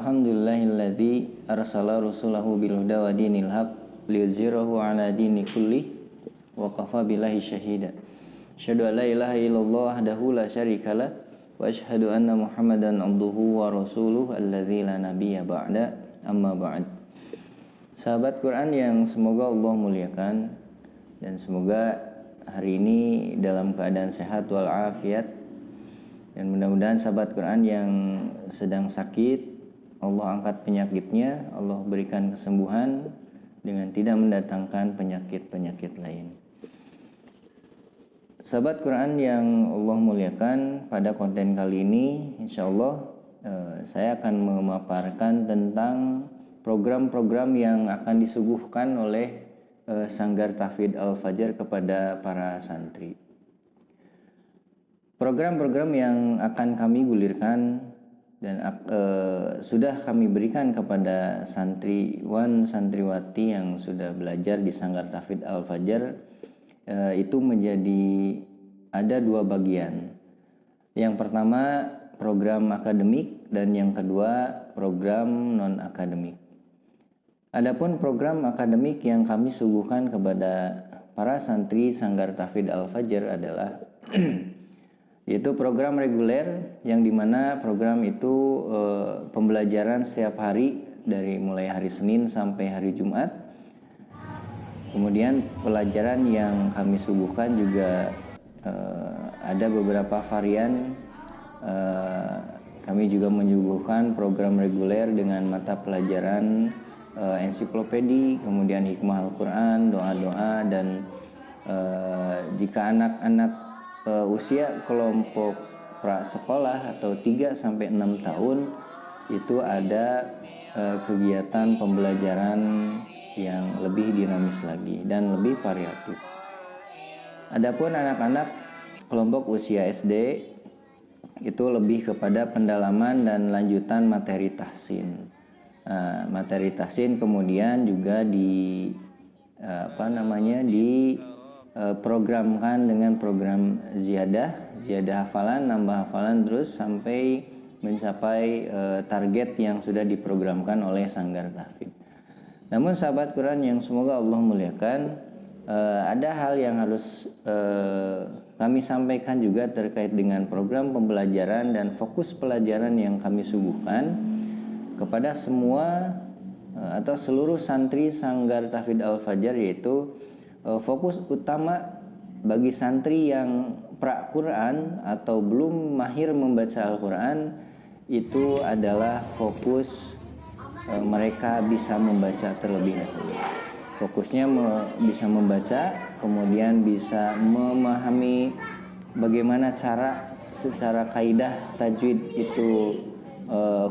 Alhamdulillahilladzi arsala rasulahu bil huda wa dinil haq liyuzhirahu ala dini kulli wa kafa billahi syahida. Asyhadu an la ilaha illallah wahdahu la syarikalah wa asyhadu anna Muhammadan abduhu wa rasuluhu alladzi la nabiyya ba'da, amma ba'd. Sahabat Quran yang semoga Allah muliakan dan semoga hari ini dalam keadaan sehat walafiat, dan mudah-mudahan sahabat Quran yang sedang sakit Allah angkat penyakitnya, Allah berikan kesembuhan dengan tidak mendatangkan penyakit-penyakit lain. Sahabat Quran yang Allah muliakan, pada konten kali ini insya Allah saya akan memaparkan tentang program-program yang akan disuguhkan oleh Sanggar Tahfidz Al-Fajar kepada para santri. Program-program yang akan kami gulirkan dan sudah kami berikan kepada santriwan santriwati yang sudah belajar di Sanggar Tahfidz Al-Fajar itu menjadi ada dua bagian. Yang pertama program akademik dan yang kedua program non akademik. Adapun program akademik yang kami suguhkan kepada para santri Sanggar Tahfidz Al-Fajar adalah yaitu program reguler, yang dimana program itu pembelajaran setiap hari dari mulai hari Senin sampai hari Jumat. Kemudian pelajaran yang kami suguhkan juga ada beberapa varian. Kami juga menyuguhkan program reguler dengan mata pelajaran ensiklopedi, kemudian hikmah Al-Quran, doa-doa, dan jika anak-anak usia kelompok prasekolah atau 3-6 tahun itu ada kegiatan pembelajaran yang lebih dinamis lagi dan lebih variatif. Adapun anak-anak kelompok usia SD itu lebih kepada pendalaman dan lanjutan materi tahsin. Materi tahsin kemudian juga programkan dengan program ziyadah hafalan, nambah hafalan terus sampai mencapai target yang sudah diprogramkan oleh Sanggar Tahfidz. Namun sahabat Quran yang semoga Allah muliakan, ada hal yang harus kami sampaikan juga terkait dengan program pembelajaran dan fokus pelajaran yang kami suguhkan kepada semua atau seluruh santri Sanggar Tahfidz Al-Fajar, yaitu fokus utama bagi santri yang pra-Quran atau belum mahir membaca Al-Quran itu adalah fokus mereka bisa membaca terlebih dahulu. Fokusnya bisa membaca, kemudian bisa memahami bagaimana cara secara kaidah tajwid itu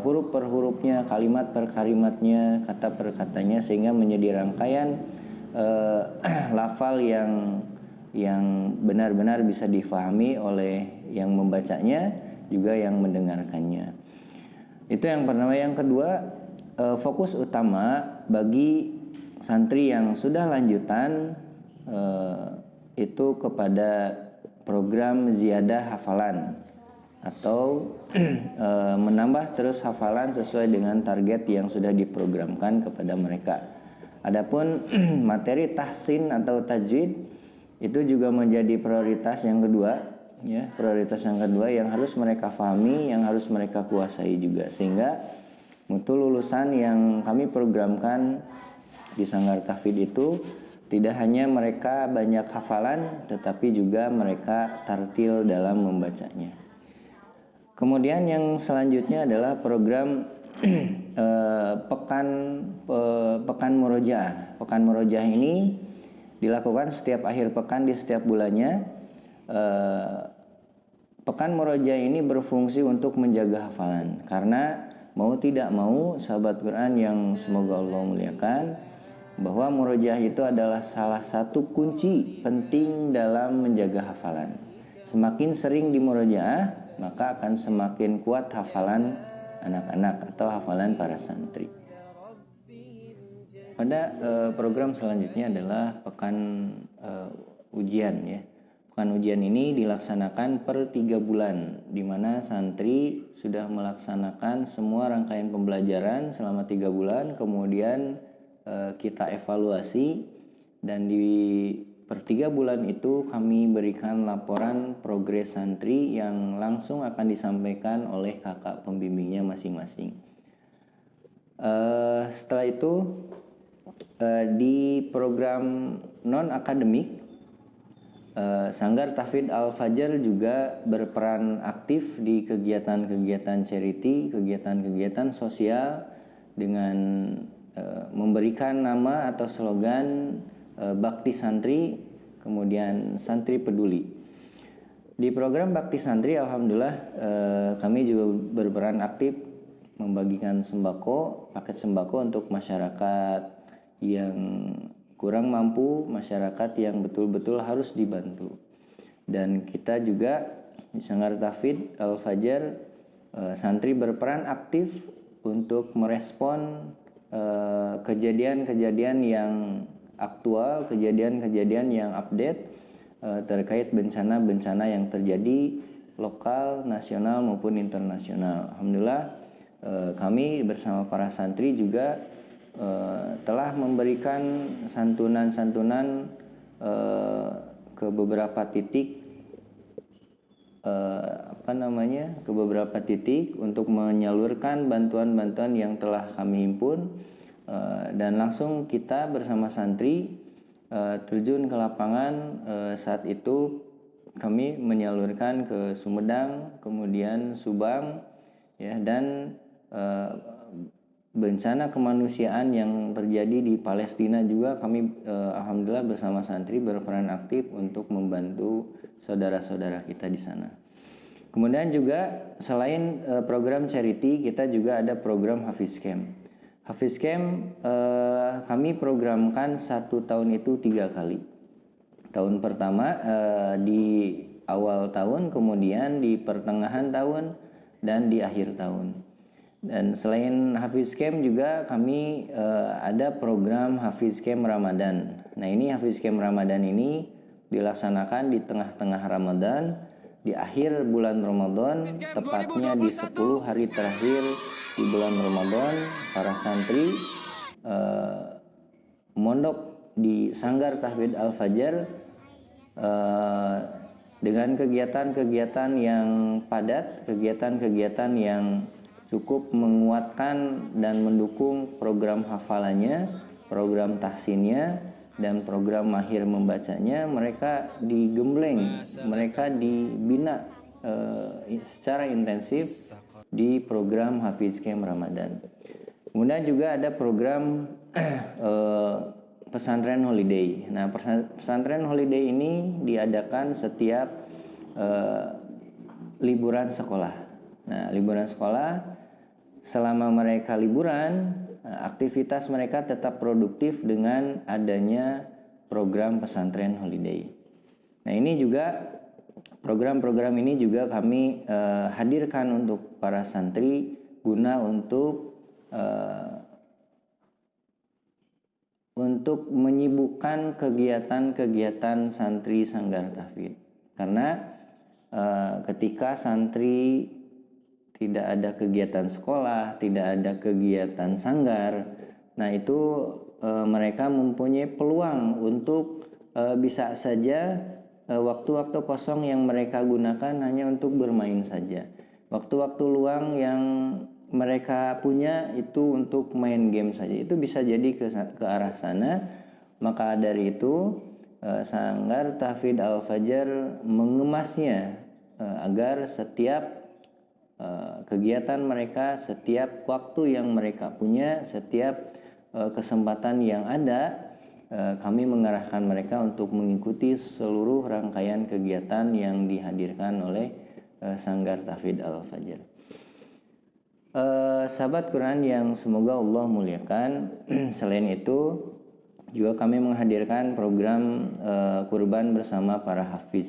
huruf per hurufnya, kalimat per kalimatnya, kata per katanya, sehingga menjadi rangkaian lafal yang benar-benar bisa difahami oleh yang membacanya juga yang mendengarkannya. Itu yang pertama. Yang kedua, fokus utama bagi santri yang sudah lanjutan itu kepada program ziyadah hafalan atau menambah terus hafalan sesuai dengan target yang sudah diprogramkan kepada mereka. Adapun materi tahsin atau tajwid itu juga menjadi prioritas yang kedua, ya, prioritas yang kedua yang harus mereka pahami, yang harus mereka kuasai juga, sehingga mutu lulusan yang kami programkan di Sanggar Tahfidz itu tidak hanya mereka banyak hafalan, tetapi juga mereka tartil dalam membacanya. Kemudian yang selanjutnya adalah program pekan murojaah. Pekan murojaah ini dilakukan setiap akhir pekan di setiap bulannya. Pekan murojaah ini berfungsi untuk menjaga hafalan, karena mau tidak mau sahabat Quran yang semoga Allah muliakan, bahwa murojaah itu adalah salah satu kunci penting dalam menjaga hafalan. Semakin sering di murojaah, maka akan semakin kuat hafalan anak-anak atau hafalan para santri. Pada program selanjutnya adalah pekan ujian, ya. Pekan ujian ini dilaksanakan per 3 bulan, di mana santri sudah melaksanakan semua rangkaian pembelajaran selama 3 bulan, kemudian kita evaluasi, dan di per 3 bulan itu kami berikan laporan progres santri yang langsung akan disampaikan oleh kakak pembimbingnya masing-masing. Setelah itu di program non-akademik, Sanggar Tahfidz Al-Fajar juga berperan aktif di kegiatan-kegiatan charity, kegiatan-kegiatan sosial dengan memberikan nama atau slogan Bakti Santri, kemudian Santri Peduli. Di program Bakti Santri, alhamdulillah kami juga berperan aktif membagikan sembako, paket sembako untuk masyarakat yang kurang mampu, masyarakat yang betul-betul harus dibantu. Dan kita juga di Sanggar Tahfidz Al-Fajar, santri berperan aktif untuk merespon kejadian-kejadian yang aktual, kejadian-kejadian yang update terkait bencana-bencana yang terjadi lokal, nasional maupun internasional. Alhamdulillah kami bersama para santri juga telah memberikan santunan-santunan ke beberapa titik ke beberapa titik untuk menyalurkan bantuan-bantuan yang telah kami himpun, dan langsung kita bersama santri terjun ke lapangan. Saat itu kami menyalurkan ke Sumedang, kemudian Subang, ya, dan bencana kemanusiaan yang terjadi di Palestina juga kami alhamdulillah bersama santri berperan aktif untuk membantu saudara-saudara kita di sana. Kemudian juga selain program charity, kita juga ada program Hafiz Camp. Hafiz Camp kami programkan 1 tahun itu 3 kali. Tahun pertama di awal tahun, kemudian di pertengahan tahun, dan di akhir tahun. Dan selain Hafiz Camp juga kami ada program Hafiz Camp Ramadan. Nah, ini Hafiz Camp Ramadan ini dilaksanakan di tengah-tengah Ramadan, di akhir bulan Ramadan, tepatnya di 10 hari terakhir di bulan Ramadan. Para santri mondok di Sanggar Tahfidz Al-Fajar dengan kegiatan-kegiatan yang padat, kegiatan-kegiatan yang cukup menguatkan dan mendukung program hafalannya, program tahsinnya, dan program mahir membacanya. Mereka digembleng, mereka dibina secara intensif di program Hafiz Camp Ramadan. Kemudian juga ada program pesantren holiday. Nah, pesantren holiday ini diadakan setiap liburan sekolah. Nah, liburan sekolah, selama mereka liburan, aktivitas mereka tetap produktif dengan adanya program pesantren holiday. Nah, ini juga program-program ini juga kami hadirkan untuk para santri guna untuk menyibukkan kegiatan-kegiatan santri Sanggar Tahfidz. Karena ketika santri tidak ada kegiatan sekolah, tidak ada kegiatan sanggar, nah itu mereka mempunyai peluang untuk bisa saja waktu-waktu kosong yang mereka gunakan hanya untuk bermain saja. Waktu-waktu luang yang mereka punya itu untuk main game saja. Itu bisa jadi ke arah sana. Maka dari itu Sanggar Tahfidz Al-Fajar mengemasnya agar setiap kegiatan mereka, setiap waktu yang mereka punya, setiap kesempatan yang ada, kami mengarahkan mereka untuk mengikuti seluruh rangkaian kegiatan yang dihadirkan oleh Sanggar Tahfidz Al-Fajar. Sahabat Quran yang semoga Allah muliakan, selain itu juga kami menghadirkan program kurban bersama para hafiz.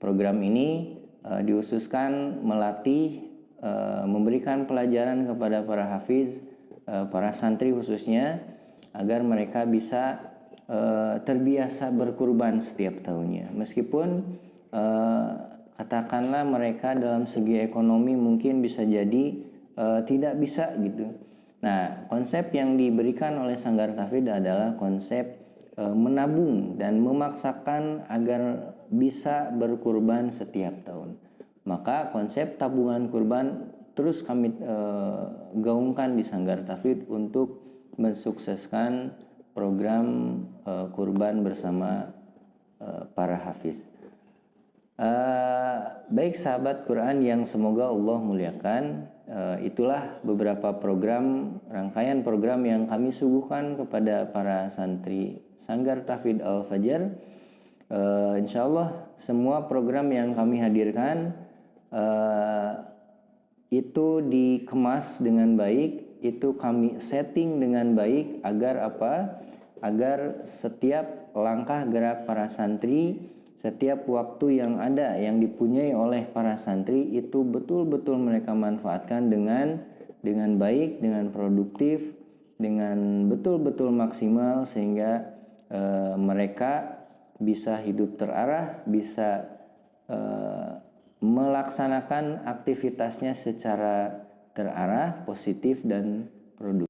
Program ini dihususkan melatih, memberikan pelajaran kepada para hafiz, para santri khususnya, agar mereka bisa terbiasa berkurban setiap tahunnya. Meskipun eh, katakanlah mereka dalam segi ekonomi mungkin bisa jadi tidak bisa gitu. Nah, konsep yang diberikan oleh Sanggar Tauhid adalah konsep menabung dan memaksakan agar bisa berkurban setiap tahun. Maka konsep tabungan kurban terus kami gaungkan di Sanggar Tauhid untuk mensukseskan program kurban bersama para hafiz. Baik sahabat Quran yang semoga Allah muliakan, itulah beberapa program, rangkaian program yang kami suguhkan kepada para santri Sanggar Tauhid Al-Fajar. Insya Allah semua program yang kami hadirkan itu dikemas dengan baik, itu kami setting dengan baik agar apa? Agar setiap langkah gerak para santri, setiap waktu yang ada yang dipunyai oleh para santri itu betul-betul mereka manfaatkan dengan baik, dengan produktif, dengan betul-betul maksimal sehingga mereka bisa hidup terarah, bisa melaksanakan aktivitasnya secara terarah, positif dan produktif.